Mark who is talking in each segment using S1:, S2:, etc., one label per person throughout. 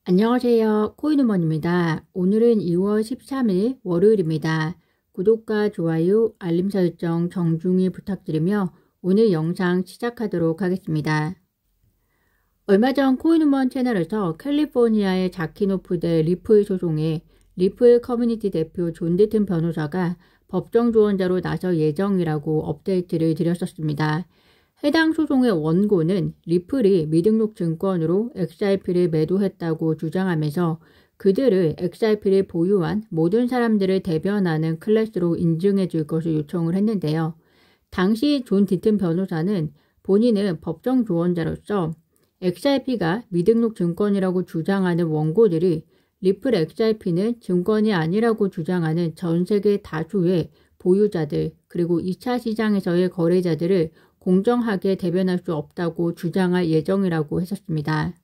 S1: 안녕하세요. 코인우먼입니다. 오늘은 2월 13일 월요일입니다. 구독과 좋아요, 알림 설정 정중히 부탁드리며 오늘 영상 시작하도록 하겠습니다. 얼마 전 코인우먼 채널에서 캘리포니아의 자키노프 대 리플 소송에 리플 커뮤니티 대표 존 디튼 변호사가 법정 조언자로 나설 예정이라고 업데이트를 드렸었습니다. 해당 소송의 원고는 리플이 미등록 증권으로 XRP를 매도했다고 주장하면서 그들을 XRP를 보유한 모든 사람들을 대변하는 클래스로 인증해 줄 것을 요청을 했는데요. 당시 존 디튼 변호사는 본인은 법정 조언자로서 XRP가 미등록 증권이라고 주장하는 원고들이 리플 XRP는 증권이 아니라고 주장하는 전 세계 다수의 보유자들 그리고 2차 시장에서의 거래자들을 공정하게 대변할 수 없다고 주장할 예정이라고 했었습니다.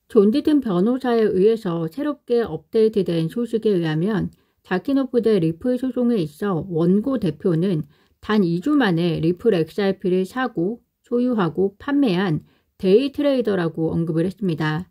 S1: 존 디튼 변호사에 의해서 새롭게 업데이트된 소식에 의하면 자키노프 대 리플 소송에 있어 원고 대표는 단 2주 만에 리플 XRP를 사고 소유하고 판매한 데이 트레이더라고 언급을 했습니다.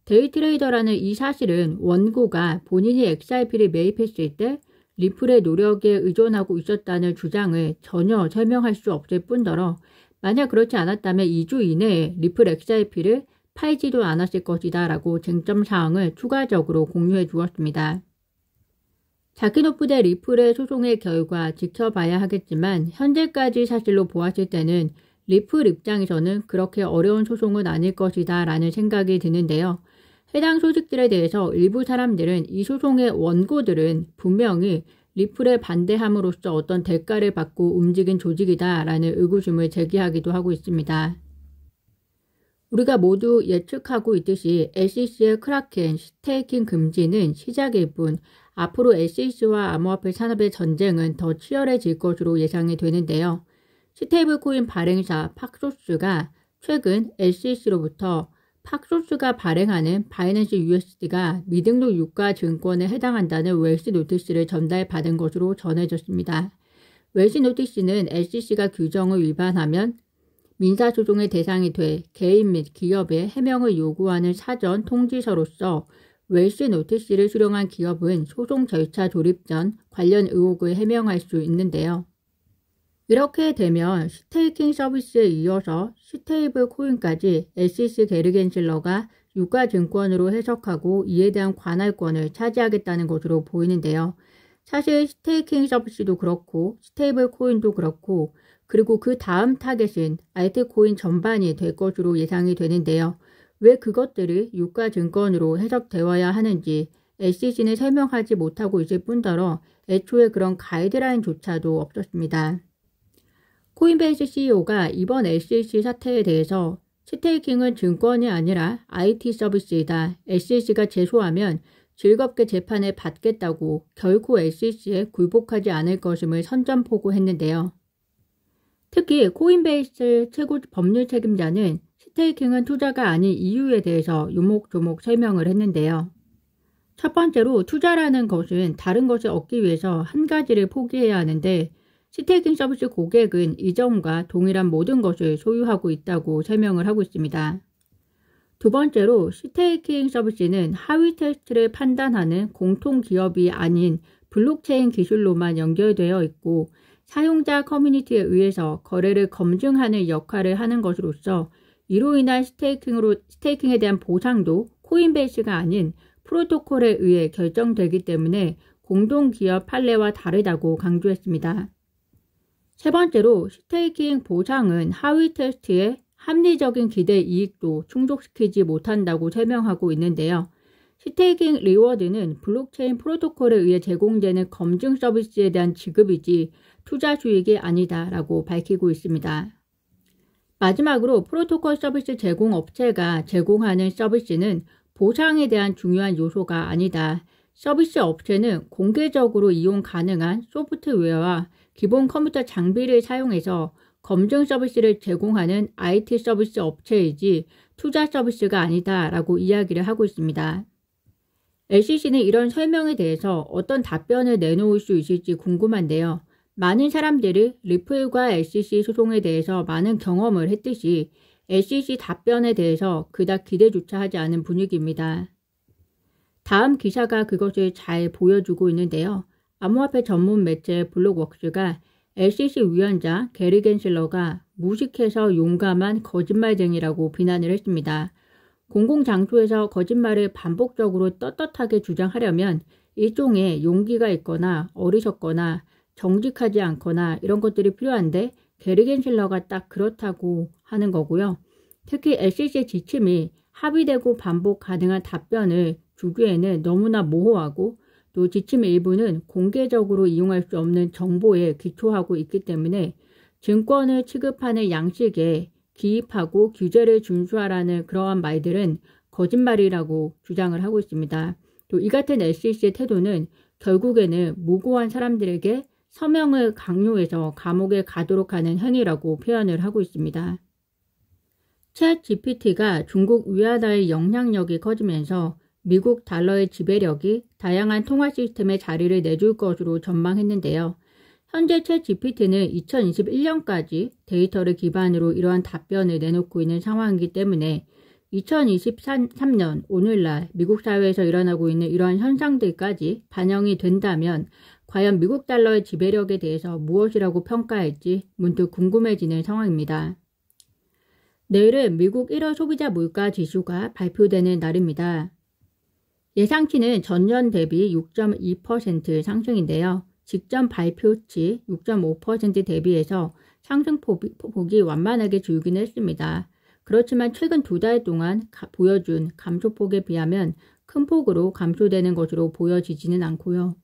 S1: 데이 트레이더라는 이 사실은 원고가 본인이 XRP를 매입했을 때 리플의 노력에 의존하고 있었다는 주장을 전혀 설명할 수 없을 뿐더러 만약 그렇지 않았다면 2주 이내에 리플 XRP를 팔지도 않았을 것이다 라고 쟁점 사항을 추가적으로 공유해 주었습니다. 자키노프 대 리플의 소송의 결과 지켜봐야 하겠지만 현재까지 사실로 보았을 때는 리플 입장에서는 그렇게 어려운 소송은 아닐 것이다 라는 생각이 드는데요. 해당 소식들에 대해서 일부 사람들은 이 소송의 원고들은 분명히 리플에 반대함으로써 어떤 대가를 받고 움직인 조직이다라는 의구심을 제기하기도 하고 있습니다. 우리가 모두 예측하고 있듯이 SEC의 크라켄 스테이킹 금지는 시작일 뿐 앞으로 SEC와 암호화폐 산업의 전쟁은 더 치열해질 것으로 예상이 되는데요. 스테이블 코인 발행사 팍소스가 최근 SEC로부터 팍소스가 발행하는 바이낸스 USD가 미등록 유가 증권에 해당한다는 웰시 노티스를 전달받은 것으로 전해졌습니다. 웰시 노티스는 SEC가 규정을 위반하면 민사소송의 대상이 돼 개인 및 기업의 해명을 요구하는 사전 통지서로서 웰시 노티스를 수령한 기업은 소송 절차 돌입 전 관련 의혹을 해명할 수 있는데요. 이렇게 되면 스테이킹 서비스에 이어서 스테이블 코인까지 SEC 게르겐슬러가 유가증권으로 해석하고 이에 대한 관할권을 차지하겠다는 것으로 보이는데요. 사실 스테이킹 서비스도 그렇고 스테이블 코인도 그렇고 그리고 그 다음 타겟은 알트코인 전반이 될 것으로 예상이 되는데요. 왜 그것들을 유가증권으로 해석되어야 하는지 SEC는 설명하지 못하고 있을 뿐더러 애초에 그런 가이드라인조차도 없었습니다. 코인베이스 CEO가 이번 SEC 사태에 대해서 스테이킹은 증권이 아니라 IT 서비스이다. SEC가 제소하면 즐겁게 재판을 받겠다고 결코 SEC에 굴복하지 않을 것임을 선전포고했는데요. 특히 코인베이스 최고 법률 책임자는 스테이킹은 투자가 아닌 이유에 대해서 요목조목 설명을 했는데요. 첫 번째로 투자라는 것은 다른 것을 얻기 위해서 한 가지를 포기해야 하는데 스테이킹 서비스 고객은 이전과 동일한 모든 것을 소유하고 있다고 설명을 하고 있습니다. 두 번째로 스테이킹 서비스는 하위 테스트를 판단하는 공통기업이 아닌 블록체인 기술로만 연결되어 있고 사용자 커뮤니티에 의해서 거래를 검증하는 역할을 하는 것으로서 이로 인한 스테이킹에 대한 보상도 코인베이스가 아닌 프로토콜에 의해 결정되기 때문에 공동기업 판례와 다르다고 강조했습니다. 세 번째로 스테이킹 보상은 하위 테스트의 합리적인 기대 이익도 충족시키지 못한다고 설명하고 있는데요. 스테이킹 리워드는 블록체인 프로토콜에 의해 제공되는 검증 서비스에 대한 지급이지 투자 수익이 아니다라고 밝히고 있습니다. 마지막으로 프로토콜 서비스 제공 업체가 제공하는 서비스는 보상에 대한 중요한 요소가 아니다. 서비스 업체는 공개적으로 이용 가능한 소프트웨어와 기본 컴퓨터 장비를 사용해서 검증 서비스를 제공하는 IT 서비스 업체이지 투자 서비스가 아니다라고 이야기를 하고 있습니다. SEC는 이런 설명에 대해서 어떤 답변을 내놓을 수 있을지 궁금한데요. 많은 사람들이 리플과 SEC 소송에 대해서 많은 경험을 했듯이 SEC 답변에 대해서 그닥 기대조차 하지 않은 분위기입니다. 다음 기사가 그것을 잘 보여주고 있는데요. 암호화폐 전문 매체 블록웍스가 SEC 위원장 게리 겐슬러가 무식해서 용감한 거짓말쟁이라고 비난을 했습니다. 공공장소에서 거짓말을 반복적으로 떳떳하게 주장하려면 일종의 용기가 있거나 어리석거나 정직하지 않거나 이런 것들이 필요한데 게리 겐슬러가 딱 그렇다고 하는 거고요. 특히 SEC의 지침이 합의되고 반복 가능한 답변을 주기에는 너무나 모호하고 또 지침의 일부는 공개적으로 이용할 수 없는 정보에 기초하고 있기 때문에 증권을 취급하는 양식에 기입하고 규제를 준수하라는 그러한 말들은 거짓말이라고 주장을 하고 있습니다. 또 이 같은 SEC의 태도는 결국에는 무고한 사람들에게 서명을 강요해서 감옥에 가도록 하는 행위라고 표현을 하고 있습니다. 챗 GPT가 중국 위안화의 영향력이 커지면서 미국 달러의 지배력이 다양한 통화 시스템에 자리를 내줄 것으로 전망했는데요. 현재 챗 GPT는 2021년까지 데이터를 기반으로 이러한 답변을 내놓고 있는 상황이기 때문에 2023년 오늘날 미국 사회에서 일어나고 있는 이러한 현상들까지 반영이 된다면 과연 미국 달러의 지배력에 대해서 무엇이라고 평가할지 문득 궁금해지는 상황입니다. 내일은 미국 1월 소비자 물가 지수가 발표되는 날입니다. 예상치는 전년 대비 6.2% 상승인데요. 직전 발표치 6.5% 대비해서 상승폭이 완만하게 줄긴 했습니다. 그렇지만 최근 2달 동안 보여준 감소폭에 비하면 큰 폭으로 감소되는 것으로 보여지지는 않고요.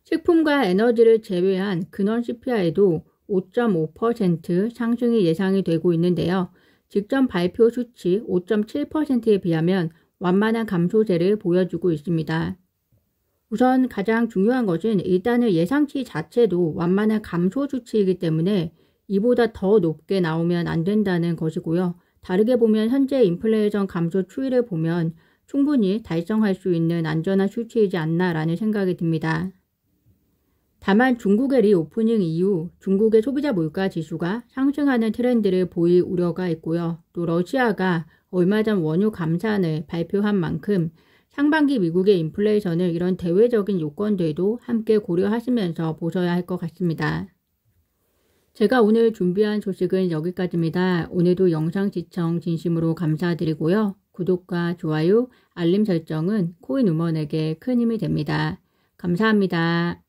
S1: 식품과 에너지를 제외한 근원 CPI도 5.5% 상승이 예상이 되고 있는데요. 직전 발표 수치 5.7%에 비하면 완만한 감소세를 보여주고 있습니다. 우선 가장 중요한 것은 일단은 예상치 자체도 완만한 감소 수치이기 때문에 이보다 더 높게 나오면 안 된다는 것이고요. 다르게 보면 현재 인플레이션 감소 추이를 보면 충분히 달성할 수 있는 안전한 수치이지 않나라는 생각이 듭니다. 다만 중국의 리오프닝 이후 중국의 소비자 물가 지수가 상승하는 트렌드를 보일 우려가 있고요. 또 러시아가 얼마 전 원유 감산을 발표한 만큼 상반기 미국의 인플레이션을 이런 대외적인 요건들도 함께 고려하시면서 보셔야 할 것 같습니다. 제가 오늘 준비한 소식은 여기까지입니다. 오늘도 영상 시청 진심으로 감사드리고요. 구독과 좋아요, 알림 설정은 코인 우먼에게 큰 힘이 됩니다. 감사합니다.